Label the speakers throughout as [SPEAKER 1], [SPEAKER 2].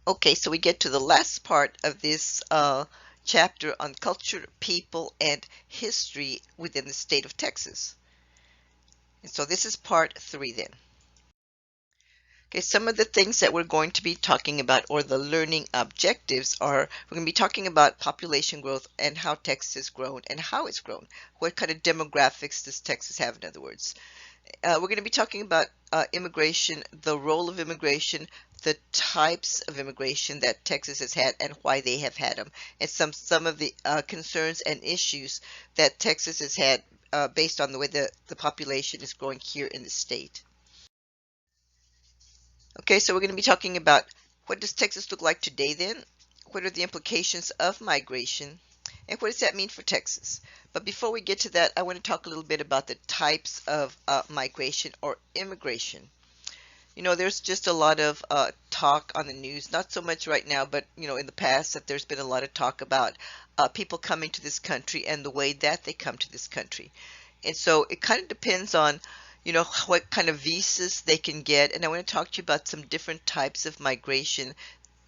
[SPEAKER 1] Okay, so we get to the last part of this chapter on culture, people, and history within the state of Texas. And so this is part 3 then. Okay, some of the things that we're going to be talking about, or the learning objectives, are we're going to be talking about population growth and how Texas has grown and how it's grown. What kind of demographics does Texas have, in other words? We're going to be talking about immigration, the role of immigration, the types of immigration that Texas has had and why they have had them, and some of the concerns and issues that Texas has had based on the way the population is growing here in the state. Okay, so we're going to be talking about what does Texas look like today then? What are the implications of migration? And what does that mean for Texas? But before we get to that, I want to talk a little bit about the types of migration or immigration. You know, there's just a lot of talk on the news, not so much right now, but you know, in the past, that there's been a lot of talk about people coming to this country and the way that they come to this country. And so it kind of depends on, you know, what kind of visas they can get. And I want to talk to you about some different types of migration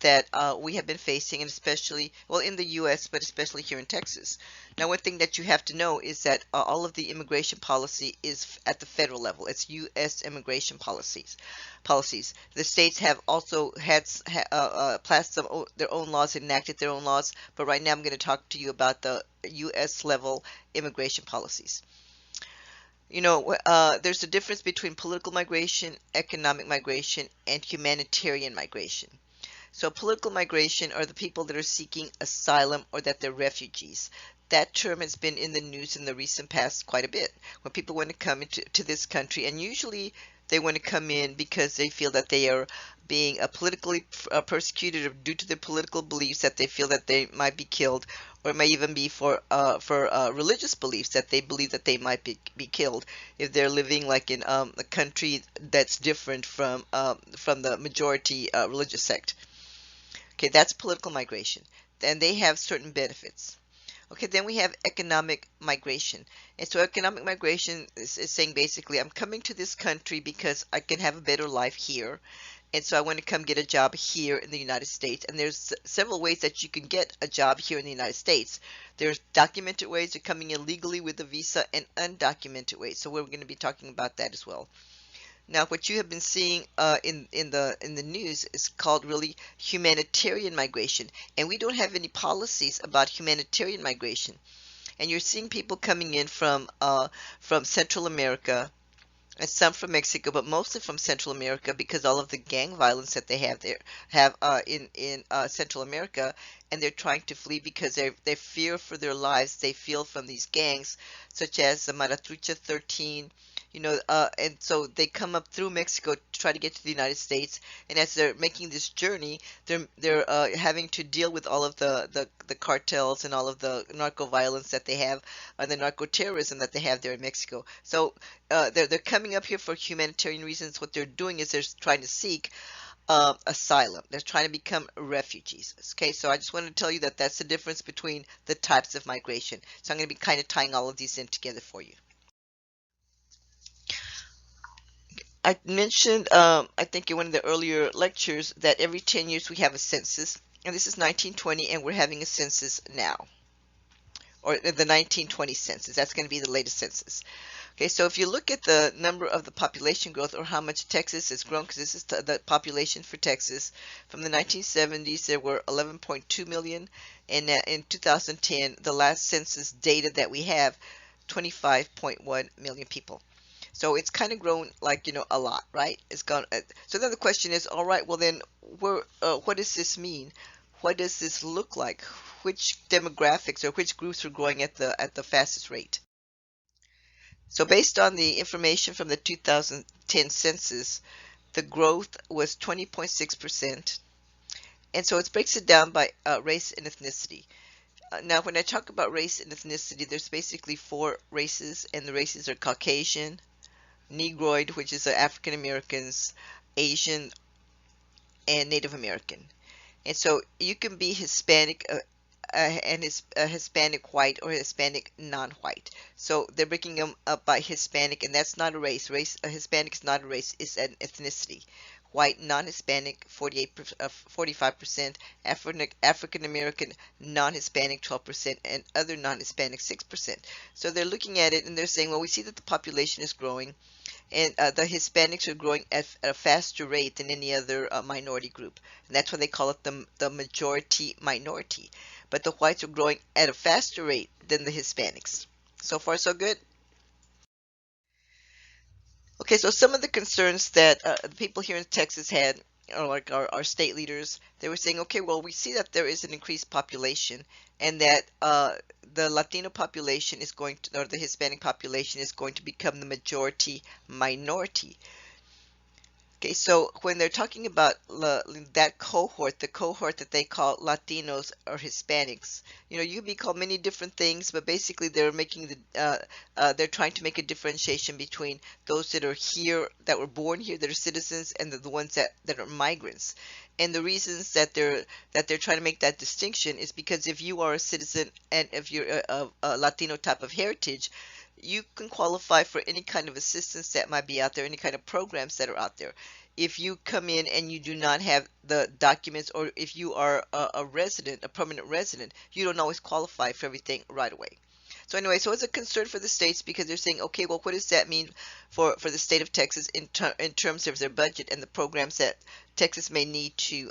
[SPEAKER 1] that we have been facing, and especially, well, in the U.S., but especially here in Texas. Now, one thing that you have to know is that all of the immigration policy is at the federal level. It's U.S. immigration policies. The states have also had passed their own laws, enacted their own laws, but right now I'm going to talk to you about the U.S. level immigration policies. You know, there's a difference between political migration, economic migration, and humanitarian migration. So political migration are the people that are seeking asylum or that they're refugees. That term has been in the news in the recent past quite a bit. When people want to come into this country, and usually they want to come in because they feel that they are being politically persecuted, or due to their political beliefs that they feel that they might be killed, or it may even be for religious beliefs that they believe that they might be killed if they're living like in a country that's different from the majority religious sect. Okay, that's political migration. Then they have certain benefits. Okay, then we have economic migration. And so economic migration is saying basically, I'm coming to this country because I can have a better life here. And so I want to come get a job here in the United States. And there's several ways that you can get a job here in the United States. There's documented ways of coming in legally with a visa and undocumented ways. So we're going to be talking about that as well. Now, what you have been seeing in the news is called really humanitarian migration, and we don't have any policies about humanitarian migration. And you're seeing people coming in from Central America and some from Mexico, but mostly from Central America because all of the gang violence that they have in Central America, and they're trying to flee because they fear for their lives. They feel from these gangs, such as the Maratrucha 13, you know, and so they come up through Mexico to try to get to the United States. And as they're making this journey, they're having to deal with all of the cartels and all of the narco violence that they have, and the narco terrorism that they have there in Mexico. So they're coming up here for humanitarian reasons. What they're doing is they're trying to seek asylum. They're trying to become refugees. Okay, so I just wanted to tell you that that's the difference between the types of migration. So I'm going to be kind of tying all of these in together for you. I mentioned, I think in one of the earlier lectures, that every 10 years we have a census, and this is 1920, and we're having a census now, or the 1920 census. That's going to be the latest census. Okay, so if you look at the number of the population growth, or how much Texas has grown, because this is the population for Texas, from the 1970s there were 11.2 million, and in 2010, the last census data that we have, 25.1 million people. So it's kind of grown, like, you know, a lot, right? It's gone. So then the question is, all right, well then, what does this mean? What does this look like? Which demographics or which groups are growing at the fastest rate? So based on the information from the 2010 census, the growth was 20.6%. And so it breaks it down by race and ethnicity. Now, when I talk about race and ethnicity, there's basically four races, and the races are Caucasian, Negroid, which is the African Americans, Asian, and Native American. And so you can be Hispanic and Hispanic white or Hispanic non-white. So they're breaking them up by Hispanic, and that's not a race. Hispanic is not a race; it's an ethnicity. white non-Hispanic 45%, African American non-Hispanic 12%, and other non-Hispanic 6%. So they're looking at it and they're saying, well, we see that the population is growing, and the Hispanics are growing at a faster rate than any other minority group. And that's why they call it the majority minority. But the whites are growing at a faster rate than the Hispanics. So far, so good. Okay, so some of the concerns that the people here in Texas had, or like our state leaders, they were saying, okay, well, we see that there is an increased population, and that the Latino population is going to, or the Hispanic population is going to become the majority minority. Okay, so when they're talking about that cohort, the cohort that they call Latinos or Hispanics, you can be called many different things, but basically they're making they're trying to make a differentiation between those that are here, that were born here, that are citizens, and the ones that are migrants. And the reasons that they're trying to make that distinction is because if you are a citizen and if you're a Latino type of heritage, you can qualify for any kind of assistance that might be out there, any kind of programs that are out there. If you come in and you do not have the documents, or if you are a resident, a permanent resident, you don't always qualify for everything right away. So anyway, so it's a concern for the states because they're saying, okay, well, what does that mean for the state of Texas in terms of their budget and the programs that Texas may need to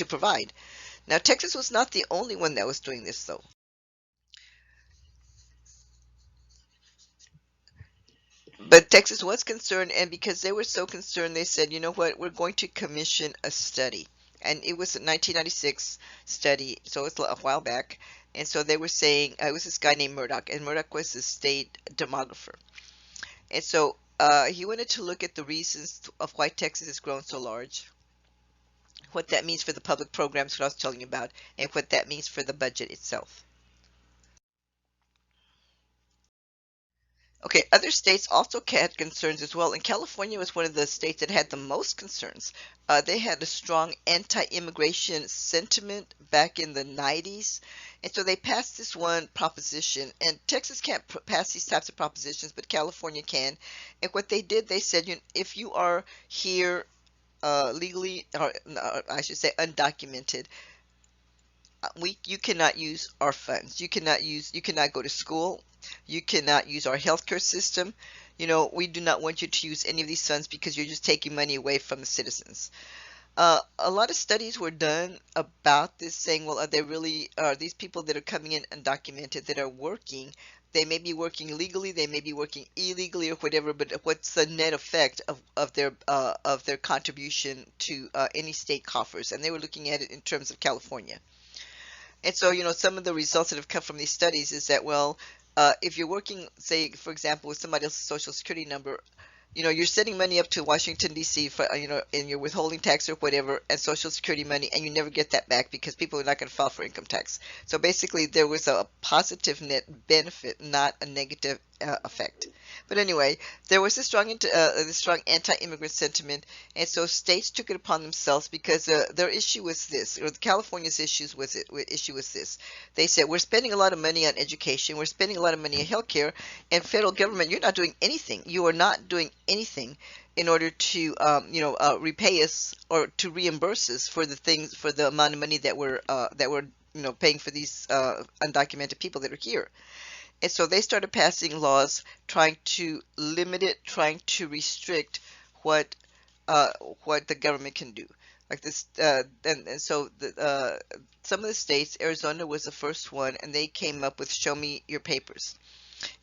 [SPEAKER 1] provide. Now, Texas was not the only one that was doing this, though. But Texas was concerned, and because they were so concerned, they said, you know what, we're going to commission a study. And it was a 1996 study, so it's a while back. And so they were saying, it was this guy named Murdoch, and Murdoch was the state demographer. And so he wanted to look at the reasons of why Texas has grown so large, what that means for the public programs, what I was telling you about, and what that means for the budget itself. Okay, other states also had concerns as well, and California was one of the states that had the most concerns. They had a strong anti-immigration sentiment back in the 90s, and so they passed this one proposition. And Texas can't pass these types of propositions, but California can. And what they did, they said, if you are here legally, or I should say undocumented, you cannot use our funds. You cannot go to school. You cannot use our healthcare system. We do not want you to use any of these funds because you're just taking money away from the citizens. A lot of studies were done about this, saying, well, are these people that are coming in undocumented that are working? They may be working legally, they may be working illegally or whatever, but what's the net effect of their contribution to any state coffers? And they were looking at it in terms of California. And so, some of the results that have come from these studies is that, well, if you're working, say, for example, with somebody else's social security number, you're sending money up to Washington, D.C. for, and you're withholding tax or whatever and Social Security money, and you never get that back because people are not going to file for income tax. So basically, there was a positive net benefit, not a negative effect. But anyway, there was this strong anti-immigrant sentiment, and so states took it upon themselves because their issue was this, or California's issue was this. They said, we're spending a lot of money on education, we're spending a lot of money on healthcare, and federal government, you're not doing anything. You are not doing anything in order to repay us or to reimburse us for the amount of money that we're paying for these undocumented people that are here. And so they started passing laws trying to limit it, trying to restrict what what the government can do. Like this, and so some of the states, Arizona was the first one, and they came up with "Show me your papers."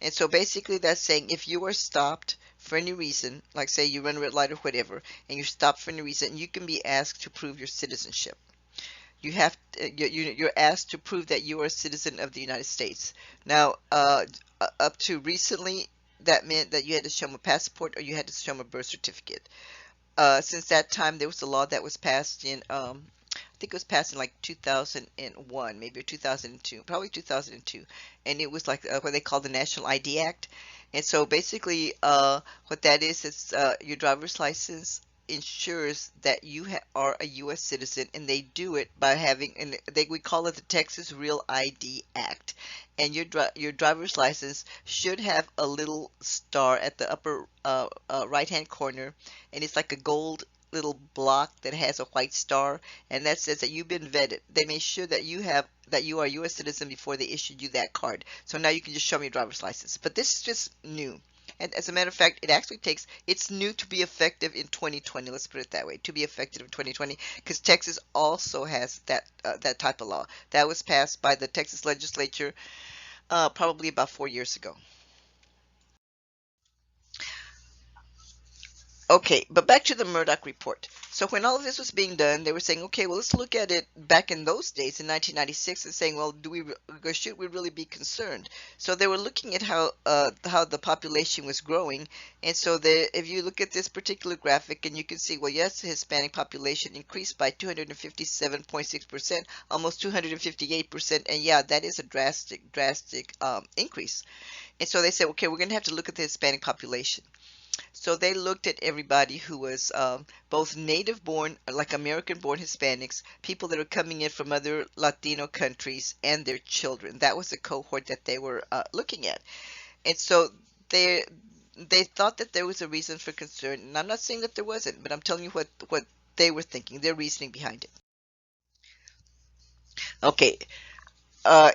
[SPEAKER 1] And so basically that's saying if you are stopped for any reason, like say you run a red light or whatever, and you're stopped for any reason, you can be asked to prove your citizenship. You're asked to prove that you are a citizen of the United States. Now, up to recently, that meant that you had to show them a passport or you had to show them a birth certificate. Since that time, there was a law that was passed in, I think it was passed in like 2001, maybe 2002, probably 2002, and it was like what they call the National ID Act. And so basically, what that is your driver's license ensures that you are a U.S. citizen, and they do it by having, and we call it the Texas Real ID Act. And your driver's license should have a little star at the upper right-hand corner, and it's like a gold little block that has a white star, and that says that you've been vetted. They make sure that you are a U.S. citizen before they issued you that card. So now you can just show me your driver's license. But this is just new. And as a matter of fact, it's new to be effective in 2020. Let's put it that way, to be effective in 2020, because Texas also has that type of law. That was passed by the Texas legislature probably about 4 years ago. Okay, but back to the Murdoch report. So when all of this was being done, they were saying, okay, well, let's look at it back in those days in 1996 and saying, well, should we really be concerned? So they were looking at how the population was growing, and so if you look at this particular graphic, and you can see, well, yes, the Hispanic population increased by 257.6%, almost 258%, and yeah, that is a drastic increase. And so they said, okay, we're going to have to look at the Hispanic population. So they looked at everybody who was both native born, like American born Hispanics, people that are coming in from other Latino countries, and their children. That was the cohort that they were looking at. And so they they thought that there was a reason for concern. And I'm not saying that there wasn't, but I'm telling you what they were thinking, their reasoning behind it. Okay,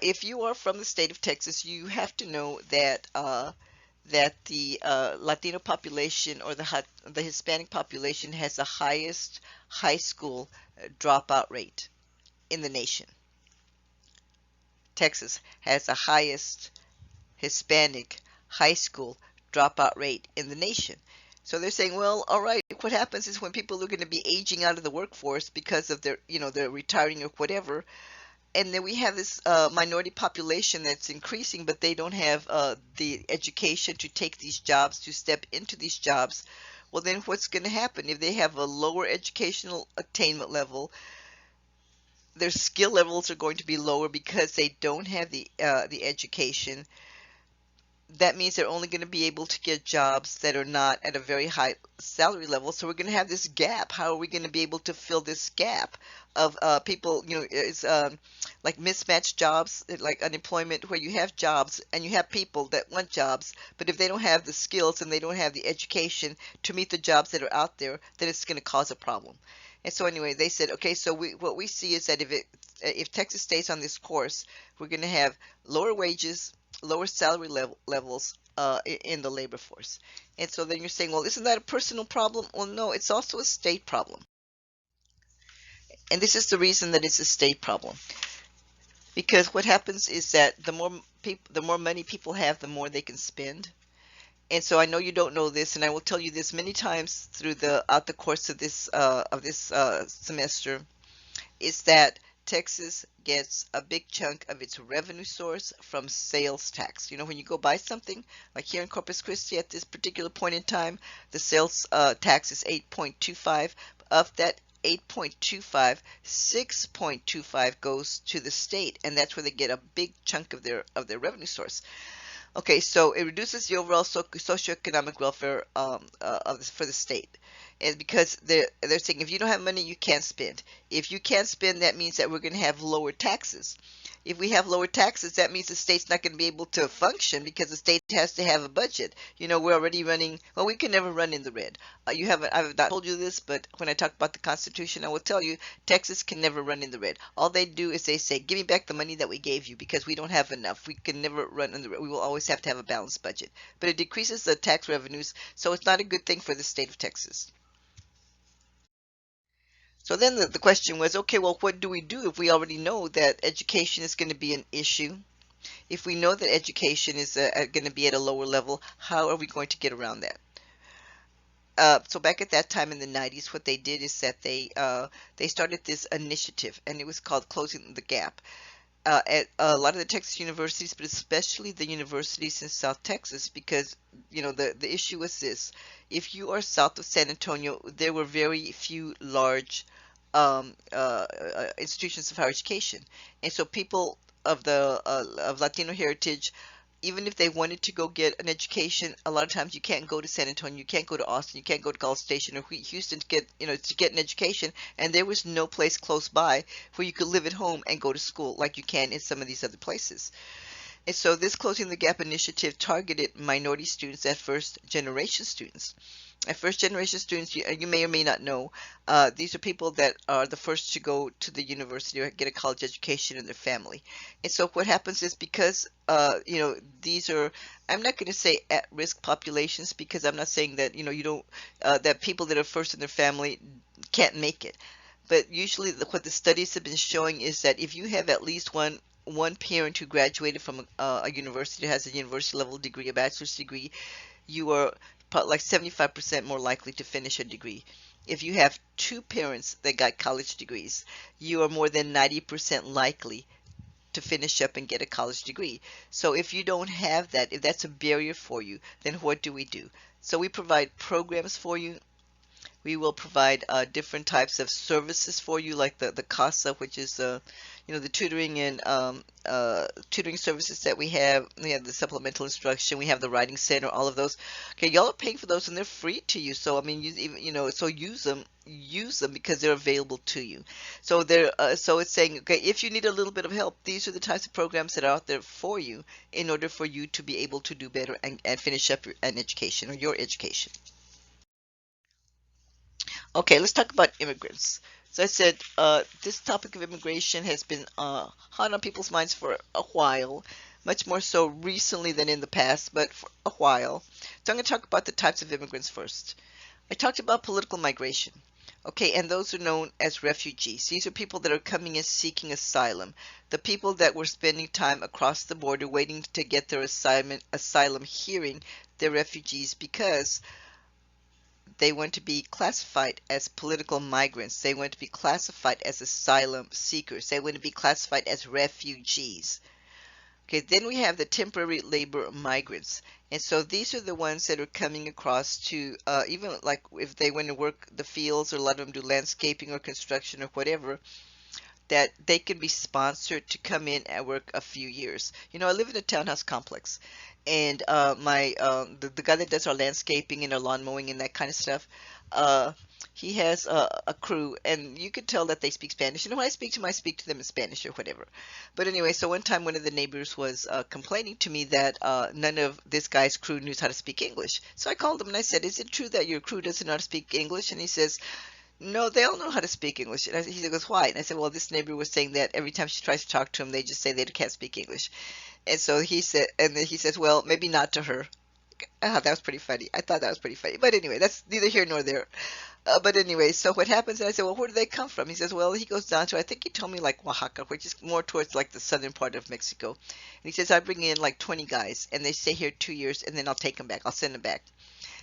[SPEAKER 1] if you are from the state of Texas, you have to know that the Latino population, or the Hispanic population, has the highest high school dropout rate in the nation. Texas has the highest Hispanic high school dropout rate in the nation. So they're saying, well, all right, what happens is when people are going to be aging out of the workforce because of they're retiring or whatever, and then we have this minority population that's increasing, but they don't have the education to take these jobs, to step into these jobs. Well, then what's going to happen if they have a lower educational attainment level? Their skill levels are going to be lower because they don't have the education. That means they're only going to be able to get jobs that are not at a very high salary level. So we're going to have this gap. How are we going to be able to fill this gap of people? It's like mismatched jobs, like unemployment, where you have jobs and you have people that want jobs, but if they don't have the skills and they don't have the education to meet the jobs that are out there, then it's going to cause a problem. And so anyway, they said, okay, so what we see is that if Texas stays on this course, we're going to have lower wages, lower salary levels in the labor force. And so then you're saying, well, isn't that a personal problem? Well, no, it's also a state problem. And this is the reason that it's a state problem. Because what happens is that the more money people have, the more they can spend. And so I know you don't know this, and I will tell you this many times throughout the course of this semester, is that Texas gets a big chunk of its revenue source from sales tax. When you go buy something, like here in Corpus Christi at this particular point in time, the sales tax is 8.25. Of that 8.25, 6.25 goes to the state, and that's where they get a big chunk of their revenue source. Okay, so it reduces the overall socioeconomic welfare for the state. And because they're saying if you don't have money, you can't spend. If you can't spend, that means that we're going to have lower taxes. If we have lower taxes, that means the state's not going to be able to function because the state has to have a budget. We're already running, well, we can never run in the red. I've not told you this, but when I talk about the Constitution, I will tell you, Texas can never run in the red. All they do is they say, give me back the money that we gave you because we don't have enough. We can never run in the red. We will always have to have a balanced budget. But it decreases the tax revenues, so it's not a good thing for the state of Texas. So then the question was, okay, well, what do we do if we already know that education is going to be an issue? If we know that education is going to be at a lower level, how are we going to get around that? So back at that time in the 90s, what they did is that they started this initiative, and it was called Closing the Gap. At a lot of the Texas universities, but especially the universities in South Texas, because the issue was this: if you are south of San Antonio, there were very few large institutions of higher education, and so people of Latino heritage even if they wanted to go get an education, a lot of times you can't go to San Antonio, you can't go to Austin, you can't go to College Station or Houston to get, to get an education, and there was no place close by where you could live at home and go to school like you can in some of these other places. And so this Closing the Gap initiative targeted minority students as first generation students. And first generation students, you may or may not know, these are people that are the first to go to the university or get a college education in their family. And so what happens is because, these are, I'm not going to say at-risk populations because I'm not saying that, you don't, that people that are first in their family can't make it. But usually what the studies have been showing is that if you have at least one parent who graduated from a university, has a university level degree, a bachelor's degree, you are like 75% more likely to finish a degree. If you have two parents that got college degrees, you are more than 90% likely to finish up and get a college degree. So if you don't have that, if that's a barrier for you, then what do we do? So we provide programs for you. We will provide different types of services for you, like the CASA, which is the tutoring and tutoring services that we have. We have the supplemental instruction. We have the writing center. All of those. Okay, y'all are paying for those, and they're free to you. So I mean, so use them because they're available to you. So so it's saying, okay, if you need a little bit of help, these are the types of programs that are out there for you in order for you to be able to do better and finish up an education or your education. Okay, let's talk about immigrants. So I said this topic of immigration has been hot on people's minds for a while, much more so recently than in the past, but for a while. So I'm going to talk about the types of immigrants first. I talked about political migration. Okay, and those are known as refugees. These are people that are coming in seeking asylum. The people that were spending time across the border waiting to get their asylum hearing, they're refugees because they want to be classified as political migrants. They want to be classified as asylum seekers. They want to be classified as refugees. Okay, then we have the temporary labor migrants. And so these are the ones that are coming across to, even like if they want to work the fields, or a lot of them do landscaping or construction or whatever, that they can be sponsored to come in and work a few years. I live in a townhouse complex, and the guy that does our landscaping and our lawn mowing and that kind of stuff, uh, he has a crew, and you could tell that they speak Spanish. When I speak to them in Spanish or whatever. But anyway, so one time one of the neighbors was complaining to me that none of this guy's crew knew how to speak English. So I called him and I said, "Is it true that your crew doesn't know how to speak English?" And he says, "No, they all know how to speak English." And he goes, "Why?" And I said, "Well, this neighbor was saying that every time she tries to talk to him, they just say they can't speak English." And so he said, and then he says, "Well, maybe not to her." That was pretty funny. I thought that was pretty funny. But anyway, that's neither here nor there. But anyway, so what happens? And I said, "Well, where do they come from?" He says, "Well, he goes down to, I think he told me like Oaxaca, which is more towards like the southern part of Mexico." And he says, "I bring in like 20 guys, and they stay here 2 years, and then I'll take them back. I'll send them back."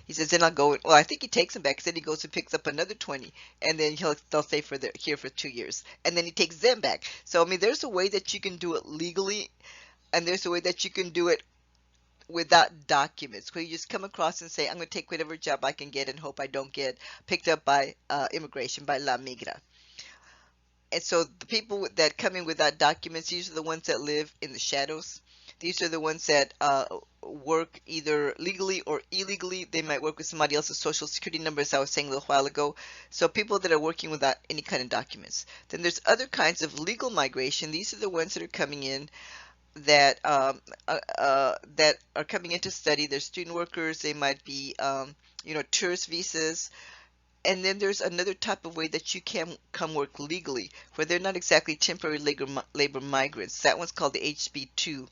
[SPEAKER 1] He says, "Then I'll go." Well, I think he takes them back. Then he goes and picks up another 20, and then they'll stay here for 2 years, and then he takes them back. So I mean, there's a way that you can do it legally, and there's a way that you can do it without documents, where you just come across and say, "I'm going to take whatever job I can get and hope I don't get picked up by immigration, by La Migra." And so the people that come in without documents, these are the ones that live in the shadows. These are the ones that work either legally or illegally. They might work with somebody else's social security number, as I was saying a little while ago. So people that are working without any kind of documents. Then there's other kinds of legal migration. These are the ones that are coming in that are coming in to study. They're student workers. They might be tourist visas. And then there's another type of way that you can come work legally, where they're not exactly temporary labor migrants. That one's called the HB2,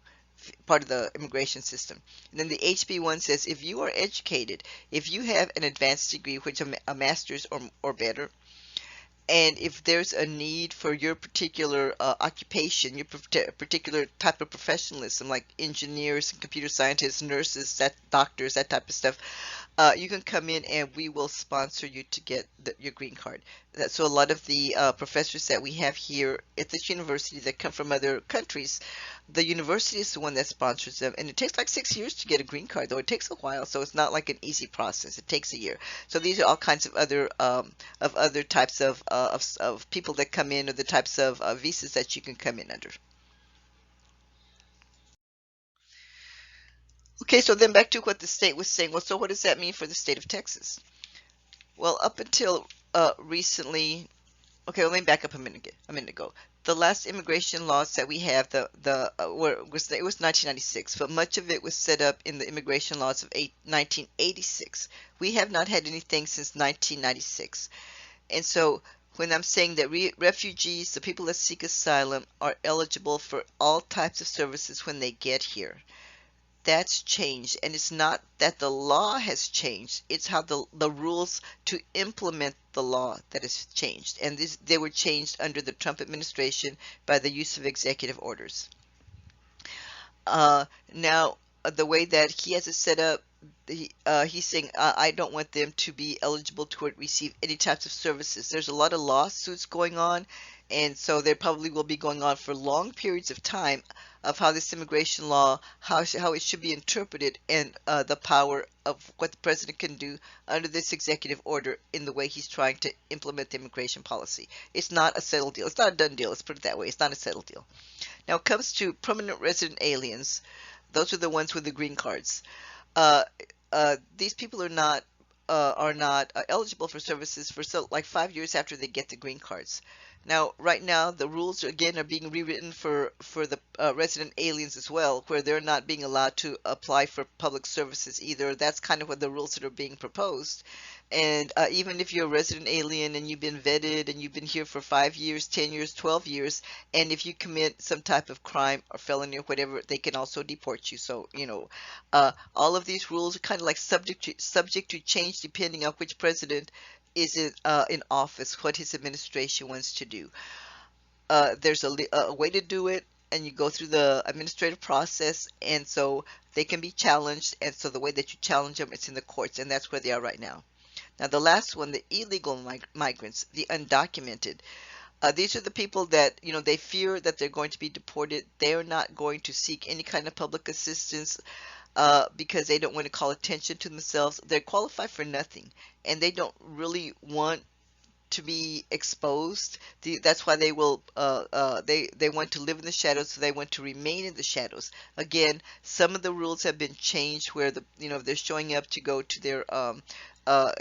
[SPEAKER 1] part of the immigration system. And then the HB1 says if you are educated, if you have an advanced degree, which a master's or better, and if there's a need for your particular occupation, your particular type of professionalism, like engineers and computer scientists, nurses, doctors, that type of stuff, you can come in and we will sponsor you to get your green card. So a lot of the professors that we have here at this university that come from other countries, the university is the one that sponsors them, and it takes like 6 years to get a green card, though it takes a while, so it's not like an easy process. It takes a year. So these are all kinds of other types of people that come in, or the types of visas that you can come in under. Okay, so then back to what the state was saying. Well, so what does that mean for the state of Texas? Well, up until recently, okay, let me back up a minute ago. The last immigration laws that we have, it was 1996, but much of it was set up in the immigration laws of 1986. We have not had anything since 1996. And so when I'm saying that refugees, the people that seek asylum, are eligible for all types of services when they get here, that's changed. And it's not that the law has changed, it's how the rules to implement the law that has changed. And they were changed under the Trump administration by the use of executive orders. Now, the way that he has it set up, he's saying, I don't want them to be eligible to receive any types of services. There's a lot of lawsuits going on, and so there probably will be going on for long periods of time of how this immigration law, how it should be interpreted, and the power of what the president can do under this executive order in the way he's trying to implement the immigration policy. It's not a settled deal. It's not a done deal. Let's put it that way. It's not a settled deal. Now, it comes to permanent resident aliens. Those are the ones with the green cards. Uh, these people are not eligible for services for like 5 years after they get the green cards. Now, right now, the rules again are being rewritten for the resident aliens as well, where they're not being allowed to apply for public services either. That's kind of what the rules that are being proposed. And even if you're a resident alien and you've been vetted and you've been here for 5 years, 10 years, 12 years, and if you commit some type of crime or felony or whatever, they can also deport you. So, all of these rules are kind of like subject to change depending on which president is in office, what his administration wants to do. There's a way to do it, and you go through the administrative process, and so they can be challenged. And so the way that you challenge them, it's in the courts, and that's where they are right now. Now, the last one, the illegal migrants, the undocumented. These are the people that, they fear that they're going to be deported. They're not going to seek any kind of public assistance because they don't want to call attention to themselves. They're qualified for nothing, and they don't really want to be exposed. That's why they want to live in the shadows. So they want to remain in the shadows. Again, some of the rules have been changed where if they're showing up to go to their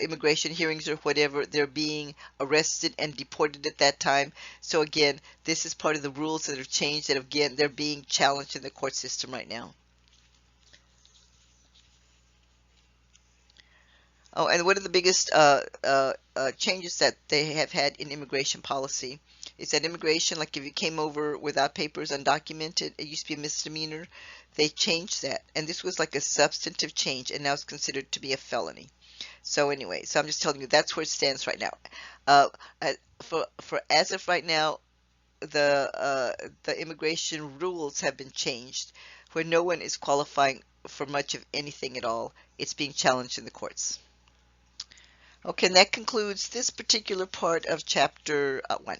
[SPEAKER 1] immigration hearings or whatever, they're being arrested and deported at that time. So again, this is part of the rules that have changed that again they're being challenged in the court system right now. Oh, and one of the biggest changes that they have had in immigration policy is that immigration, like if you came over without papers, undocumented, it used to be a misdemeanor. They changed that, and this was like a substantive change, and now it's considered to be a felony. So anyway, so I'm just telling you that's where it stands right now. Uh, for as of right now, the immigration rules have been changed, where no one is qualifying for much of anything at all. It's being challenged in the courts. Okay, and that concludes this particular part of chapter 1.